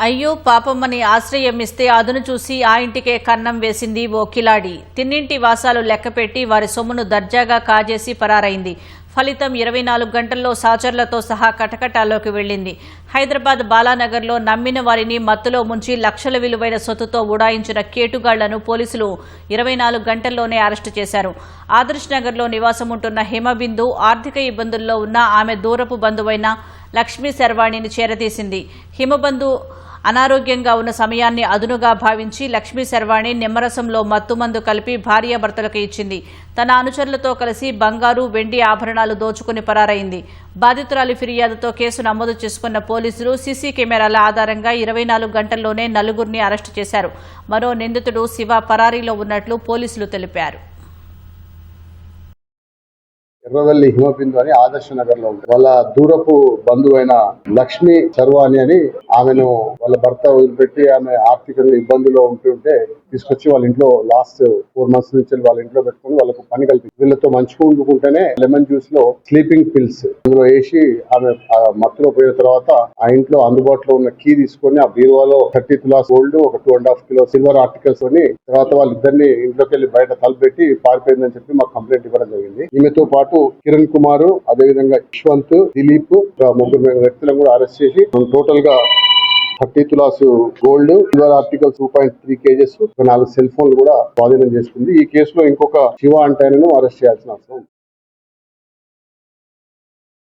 అయ్యో పాపమ్మని ఆశ్రయం ఇస్తే అదును చూసి ఆ ఇంటికే కన్నం వేసింది ఓ కిలాడి. తిన్నింటి వాసాలు లెక్కపెట్టి వారి సొమ్మును దర్జాగా కాజేసి పరారైంది. ఫలితం 24 గంటల్లో సహచరులతో సహా కటకటాల్లోకి వెళ్లింది. హైదరాబాద్ బాలానగర్లో నమ్మిన వారిని మత్తులో ముంచి లక్షల విలువైన సొత్తుతో ఉడాయించిన కేటుగాళ్లను పోలీసులు 24 గంటల్లోనే అరెస్టు చేశారు. ఆదర్శ్ నగర్లో నివాసముంటున్న హిమబిందు ఆర్థిక ఇబ్బందుల్లో ఉన్న ఆమె దూరపు బంధువైన లక్ష్మీ శర్వాణిని చేరదీసింది. హిమబంధు అనారోగ్యంగా ఉన్న సమయాన్ని అదునుగా భావించి లక్ష్మీ శర్వాణి నిమ్మరసంలో మత్తుమందు కలిపి భార్యాభర్తలకు ఇచ్చింది. తన అనుచరులతో కలిసి బంగారు, వెండి ఆభరణాలు దోచుకుని పరారైంది. బాధితురాలి ఫిర్యాదుతో కేసు నమోదు చేసుకున్న పోలీసులు సీసీ కెమెరాల ఆధారంగా 24 గంటల్లోనే నలుగురిని అరెస్టు చేశారు. మరో నిందితుడు శివ పరారీలో ఉన్నట్లు పోలీసులు తెలిపారు. ఎర్రవల్లి హిమబిందు అని ఆదర్శ నగర్ లో ఉంది. వాళ్ళ దూరపు బంధువైన లక్ష్మీ శర్వాణి అని ఆమెను వాళ్ళ భర్త వదిలిపెట్టి ఆమె ఆర్థికంగా ఇబ్బందుల్లో ఉంటుంటే తీసుకొచ్చి వాళ్ళ ఇంట్లో లాస్ట్ 4 months నుంచి వాళ్ళ ఇంట్లో పెట్టుకుని వాళ్ళకు పని కల్పించి వీళ్ళతో మంచిగా ఉండుకుంటేనే లెమన్ జ్యూస్ లో స్లీపింగ్ పిల్స్ అందులో వేసి ఆమె మత్తులో పోయిన తర్వాత ఆ ఇంట్లో అందుబాటులో ఉన్న కీ తీసుకొని ఆ బీరువాలో 30 తులాస్ గోల్డ్, ఒక 2.5 కిలో సిల్వర్ ఆర్టికల్స్ కొని తర్వాత వాళ్ళిద్దరిని ఇంట్లోకి వెళ్లి బయట తలపెట్టి పారిపోయిందని చెప్పి మాకు కంప్లైంట్ ఇవ్వడం జరిగింది. ఈమెతో పాటు కిరణ్ కుమార్, అదేవిధంగా యశ్వంత్, దిలీప్, 3 వ్యక్తులను కూడా అరెస్ట్ చేసి టోటల్ గా 30 tolas gold, silver articles 2.3 kgs, 4 cell ఫోన్లు కూడా స్వాధీనం చేసుకుంది. ఈ కేసులో ఇంకొక శివ అంటాయనను అరెస్ట్ చేయాల్సిన అవసరం.